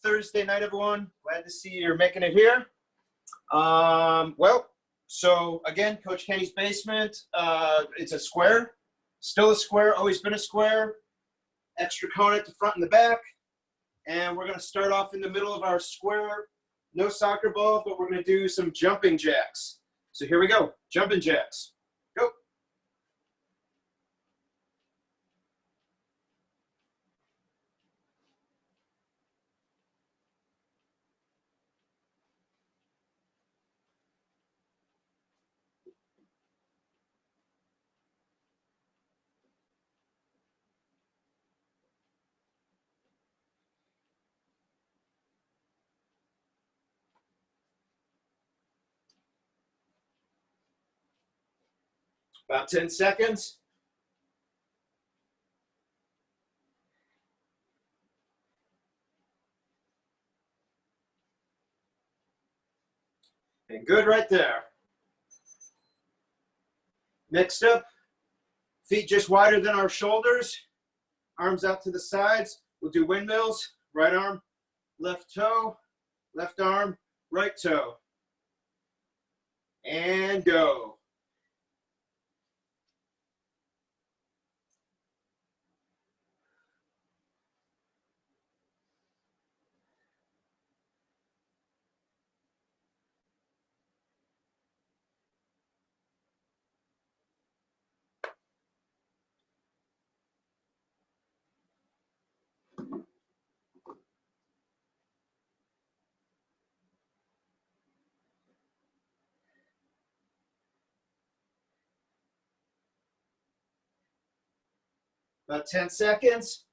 Thursday night, everyone. Glad to see you're making it here. So again, Coach Kenny's basement. It's a square, still a square, always been a square. Extra cone at the front and the back. And we're going to start off in the middle of our square. No soccer ball, but we're going to do some jumping jacks. So here we go, jumping jacks. Go. About 10 seconds. And good right there. Next up, feet just wider than our shoulders, arms out to the sides. We'll do windmills, right arm, left toe, left arm, right toe. And go. About 10 seconds.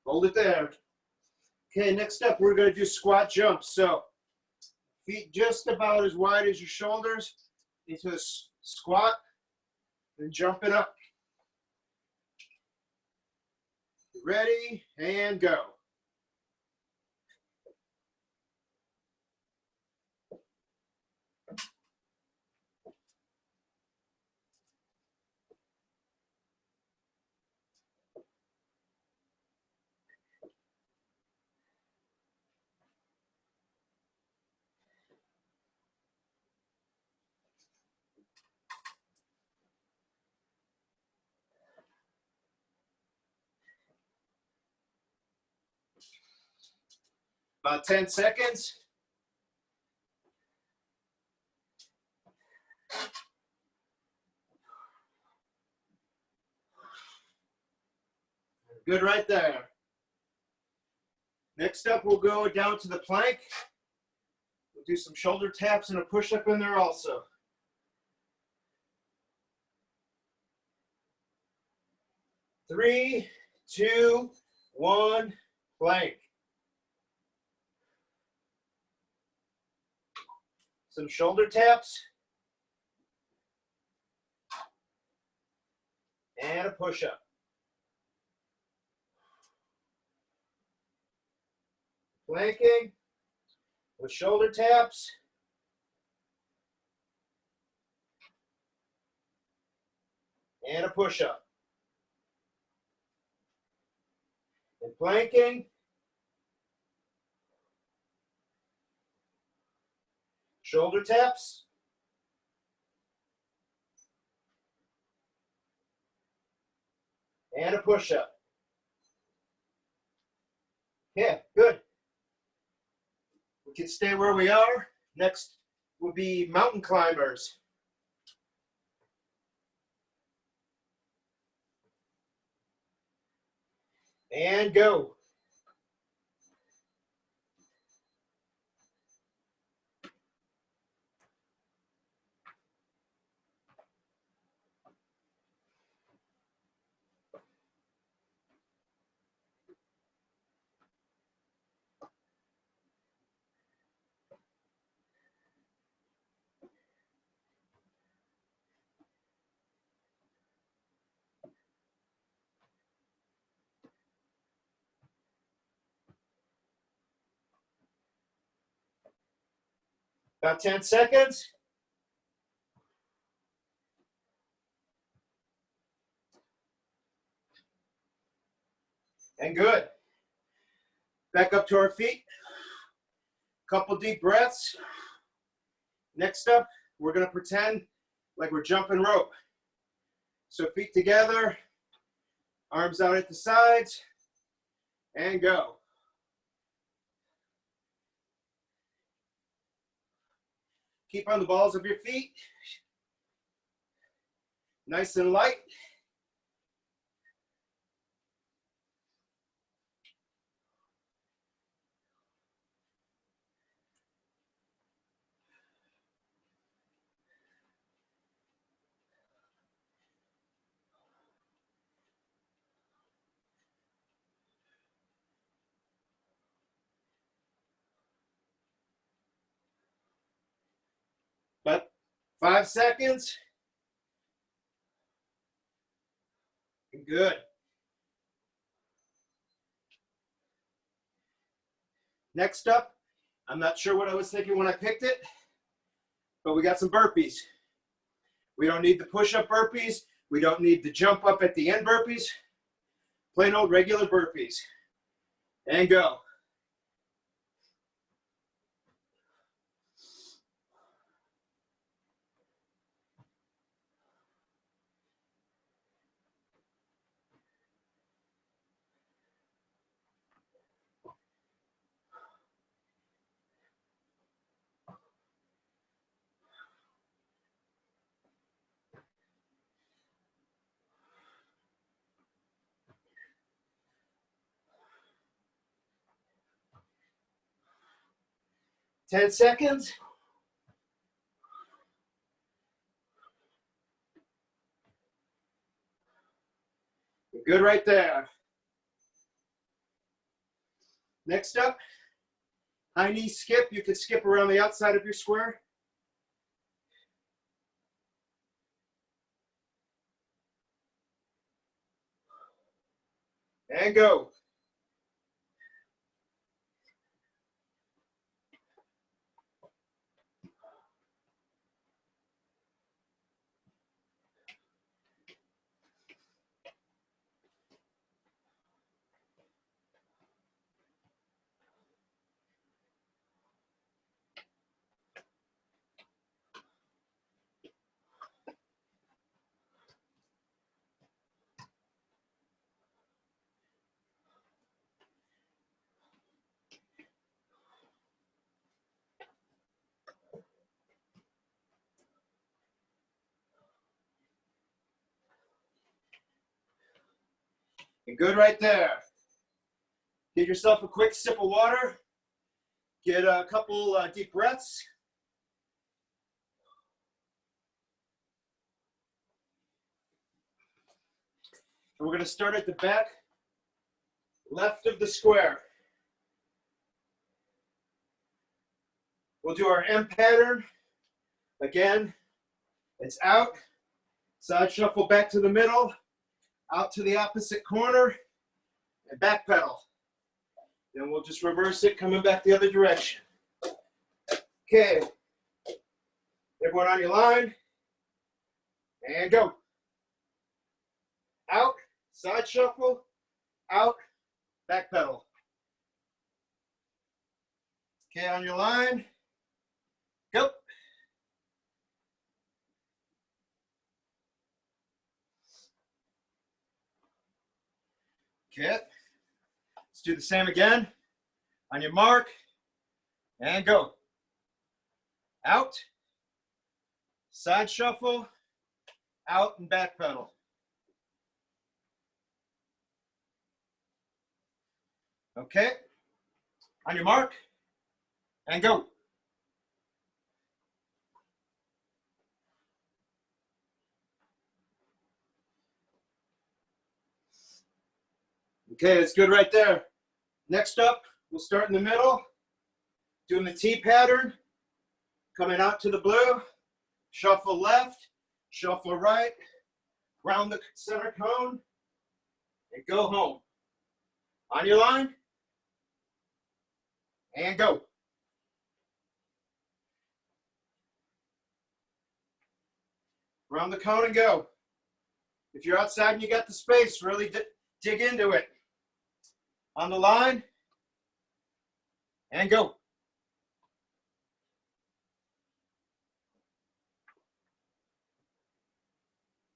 Hold it there. Okay, next up, we're going to do squat jumps. So feet just about as wide as your shoulders into a squat and jumping up. Ready, and go. About 10 seconds. Good right there. Next up, we'll go down to the plank. We'll do some shoulder taps and a push-up in there also. Three, two, one, plank. Some shoulder taps. And a push-up. Planking with shoulder taps. And a push-up. And planking. Shoulder taps. And a push-up. Yeah, good. We can stay where we are. Next will be mountain climbers. And go. About 10 seconds. And good. Back up to our feet. Couple deep breaths. Next up, we're going to pretend like we're jumping rope. So feet together, arms out at the sides, and go. Keep on the balls of your feet. Nice and light. About 5 seconds. Good. Next up, I'm not sure what I was thinking when I picked it, but we got some burpees. We don't need the push-up burpees. We don't need the jump up at the end burpees. Plain old regular burpees. And go. Ten seconds. Good right there. Next up, high knee skip. You could skip around the outside of your square. And go. And good right there. Get yourself a quick sip of water. Get a couple deep breaths. And we're going to start at the back left of the square. We'll do our M pattern. Again, it's out. Side shuffle back to the middle. Out to the opposite corner. And back pedal. Then we'll just reverse it, coming back the other direction. Okay. Everyone on your line. And go. Out. Side shuffle. Out. Back pedal. Okay, on your line. Go. Okay. Let's do the same again. On your mark. And go. Out. Side shuffle. Out and back pedal. Okay. On your mark. And go. Okay, that's good right there. Next up, we'll start in the middle, doing the T pattern, coming out to the blue, shuffle left, shuffle right, round the center cone, and go home. On your line, and go. Round the cone and go. If you're outside and you got the space, really dig into it. On the line. And go.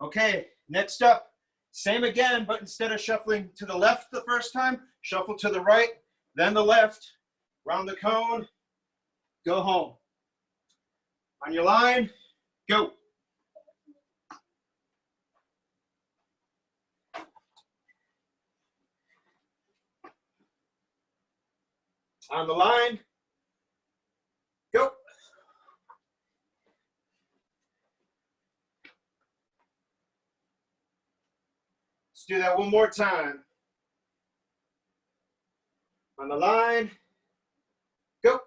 Okay, next up, same again, but instead of shuffling to the left the first time, shuffle to the right, then the left, round the cone, go home. On your line, go. On the line, go. Let's do that one more time. On the line, go.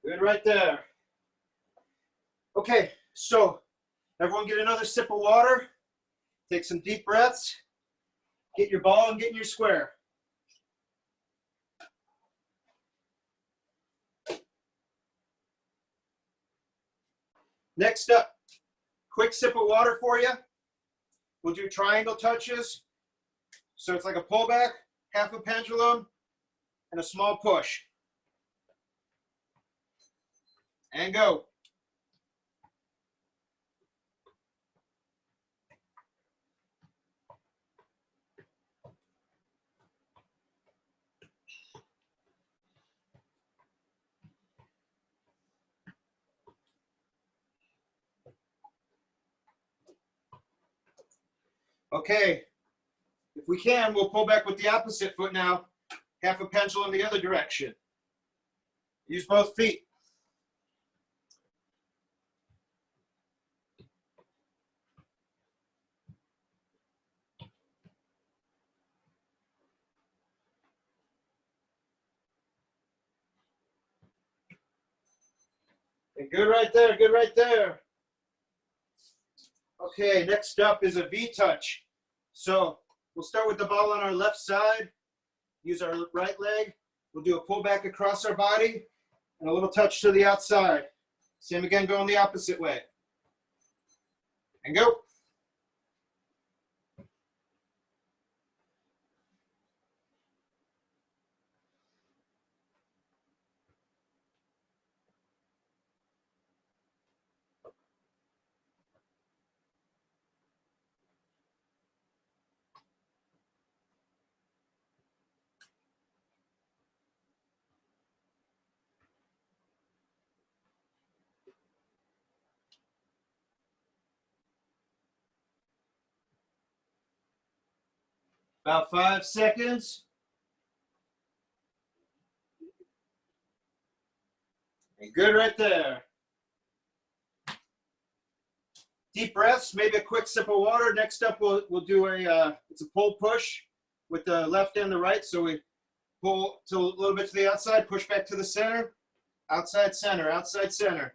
Good right there. Okay, so everyone get another sip of water. Take some deep breaths. Get your ball and get in your square. Next up, quick sip of water for you. We'll do triangle touches. So it's like a pullback, half a pendulum, and a small push. And go. Okay, if we can, we'll pull back with the opposite foot now. Half a pendulum the other direction. Use both feet. And good right there, good right there. Okay, next up is a V-touch. So we'll start with the ball on our left side. Use our right leg. We'll do a pull back across our body and a little touch to the outside. Same again, going the opposite way. And go. About 5 seconds. And good right there. Deep breaths, maybe a quick sip of water. Next up, we'll do it's a pull push with the left and the right. So we pull to a little bit to the outside, push back to the center, outside center, outside center.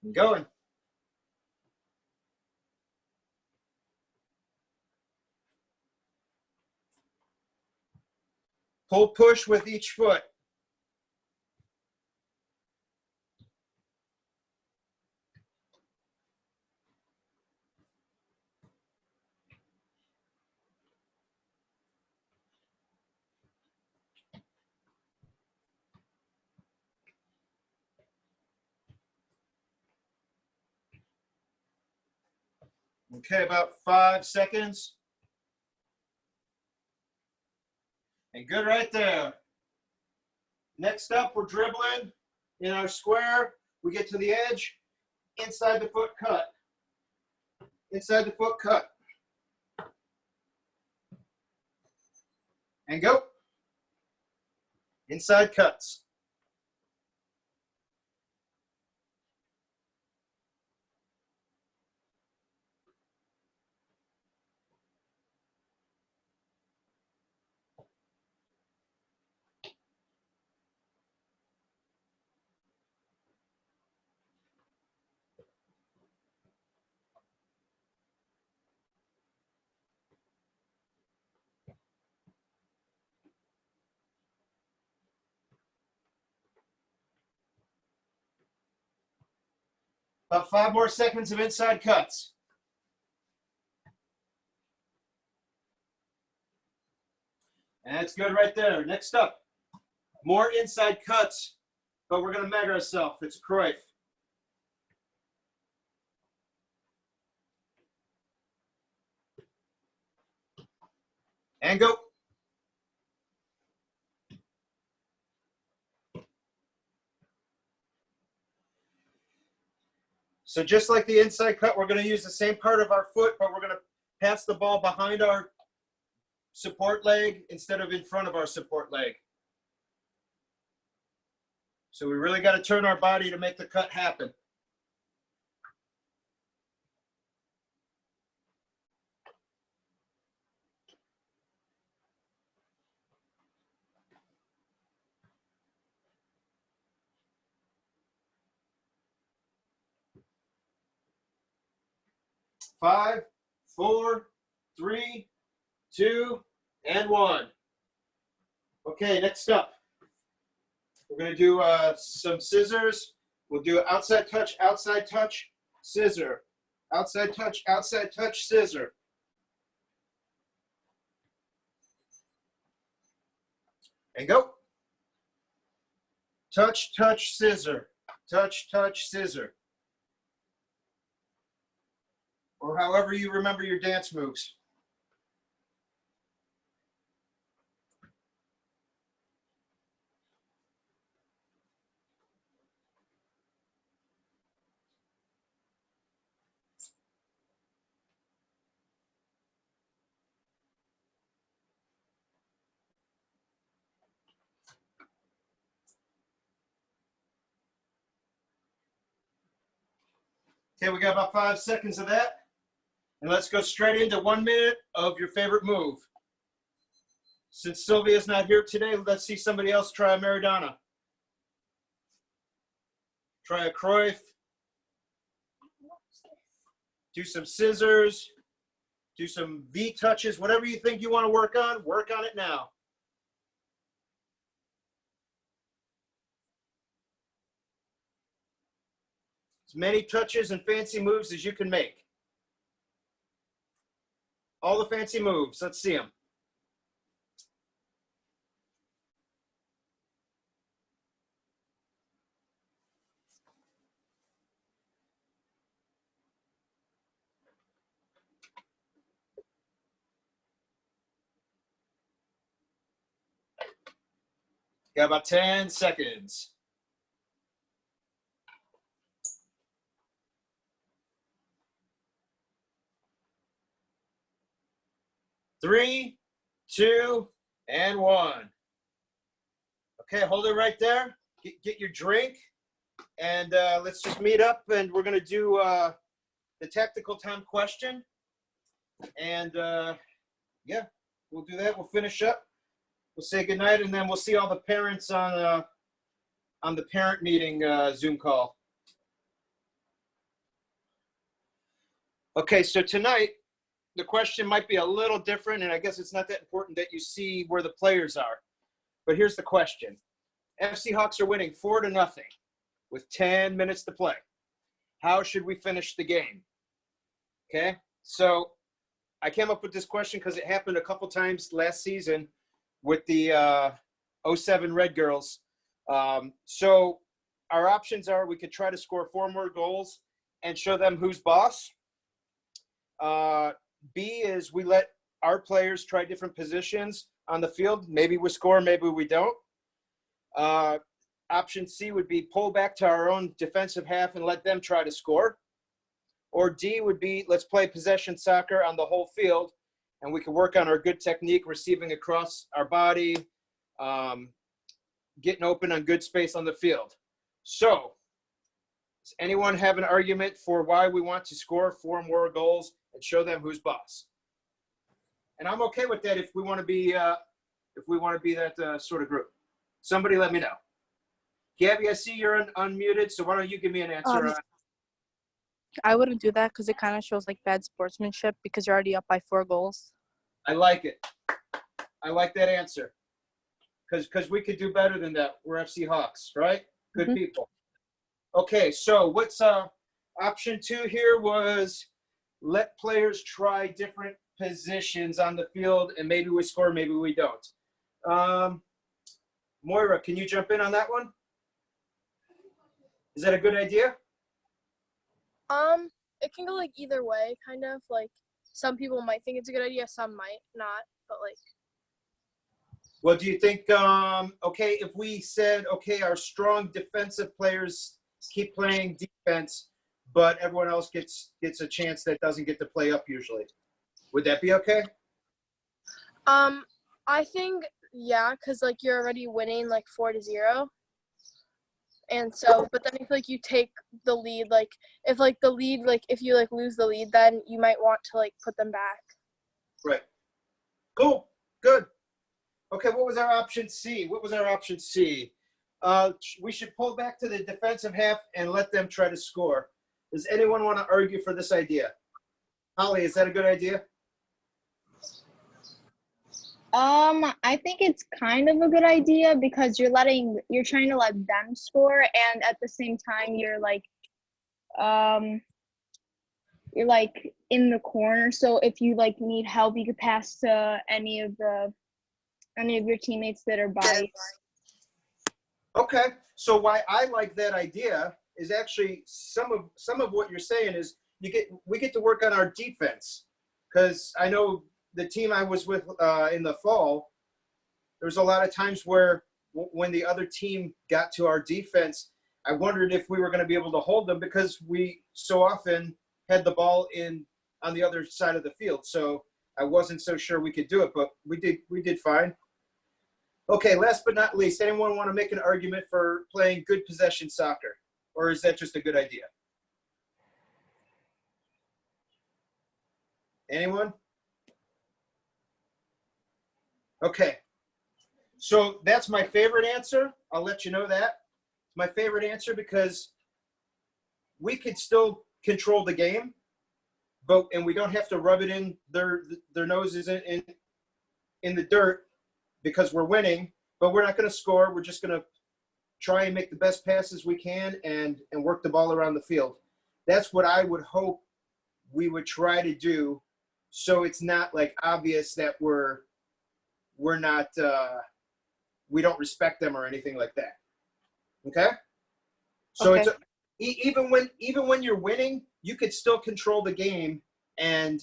And going. Pull push with each foot. Okay, about 5 seconds. And good right there. Next up, we're dribbling in our square. We get to the edge, inside the foot cut. Inside the foot cut. And go. Inside cuts. About 5 more seconds of inside cuts. And that's good right there. Next up, more inside cuts, but we're going to meg ourselves. It's Cruyff. And go. So just like the inside cut, we're going to use the same part of our foot, but we're going to pass the ball behind our support leg instead of in front of our support leg. So we really got to turn our body to make the cut happen. Five, four, three, two, and one. Okay, next up, we're going to do some scissors. We'll do outside touch, scissor. Outside touch, scissor. And go. Touch, touch, scissor. Touch, touch, scissor. Or however you remember your dance moves. Okay, we got about 5 seconds of that. And let's go straight into 1 minute of your favorite move. Since Sylvia's not here today, let's see somebody else try a Maradona. Try a Cruyff. Do some scissors. Do some V touches. Whatever you think you want to work on it now. As many touches and fancy moves as you can make. All the fancy moves. Let's see them. Got about 10 seconds. Three, two, and one. Okay, hold it right there. Get your drink, and let's just meet up, and we're going to do the tactical time question. And yeah, we'll do that. We'll finish up. We'll say goodnight, and then we'll see all the parents on the parent meeting Zoom call. Okay, so tonight, the question might be a little different, and I guess it's not that important that you see where the players are. But here's the question. FC Hawks are winning 4-0 with 10 minutes to play. How should we finish the game? Okay, so I came up with this question because it happened a couple times last season with the 07 Red Girls. So our options are we could try to score 4 more goals and show them who's boss. B is we let our players try different positions on the field. Maybe we score, maybe we don't. Option C would be pull back to our own defensive half and let them try to score. Or D would be let's play possession soccer on the whole field, and we can work on our good technique, receiving across our body, getting open on good space on the field. So does anyone have an argument for why we want to score 4 more goals and show them who's boss? And I'm okay with that if we want to be that sort of group. Somebody let me know. Gabby, I see you're unmuted, so why don't you give me an answer? I wouldn't do that because it kind of shows like bad sportsmanship because you're already up by 4 goals. I like it. I like that answer. Because we could do better than that. We're FC Hawks, right? Good people. Okay, so what's Option 2 here was let players try different positions on the field, and maybe we score, maybe we don't. Moira, can you jump in on that one? Is that a good idea? It can go like either way, kind of. Like some people might think it's a good idea, some might not. But like, Well, do you think, okay, if we said, okay, our strong defensive players keep playing defense, but everyone else gets a chance that doesn't get to play up usually, would that be okay? I think yeah, because like you're already winning like 4-0. And so, but then if like you take the lead, like if like the lead, like if you like lose the lead, then you might want to like put them back. Right. Cool. Good. Okay, what was our option C? What was our option C? We should pull back to the defensive half and let them try to score. Does anyone want to argue for this idea? Holly, is that a good idea? I think it's kind of a good idea because you're trying to let them score, and at the same time you're like in the corner. So if you like need help, you could pass to any of your teammates that are by. Okay. So why I like that idea is actually some of what you're saying is we get to work on our defense, because I know the team I was with in the fall, there was a lot of times where when the other team got to our defense, I wondered if we were going to be able to hold them because we so often had the ball on the other side of the field. So I wasn't so sure we could do it, but we did fine. Okay, last but not least, anyone want to make an argument for playing good possession soccer, or is that just a good idea? Anyone? Okay. So that's my favorite answer. I'll let you know that. It's my favorite answer because we could still control the game, and we don't have to rub it in their noses in the dirt because we're winning, but we're not going to score. We're just going to try and make the best passes we can and work the ball around the field. That's what I would hope we would try to do, so it's not like obvious that we're not we don't respect them or anything like that. Okay? So Okay. it's even when you're winning, you could still control the game and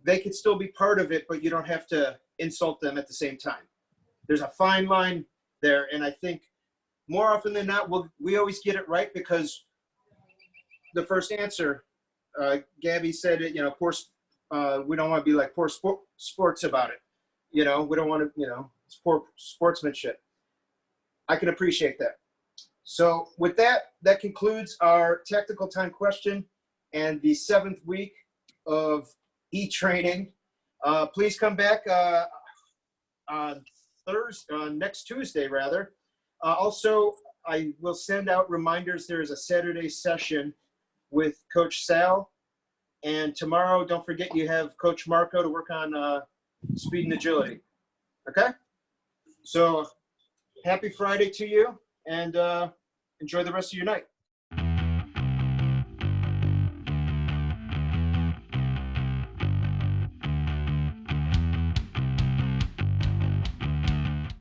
they could still be part of it, but you don't have to insult them at the same time. There's a fine line there, and I think more often than not, we always get it right because the first answer, Gabby said it, we don't want to be like poor sports about it. We don't want to, it's poor sportsmanship. I can appreciate that. So with that concludes our tactical time question and the 7th week of e-training. Please come back on next Tuesday, rather. Also, I will send out reminders. There is a Saturday session with Coach Sal. And tomorrow, don't forget, you have Coach Marco to work on speed and agility. Okay? So happy Friday to you, and enjoy the rest of your night.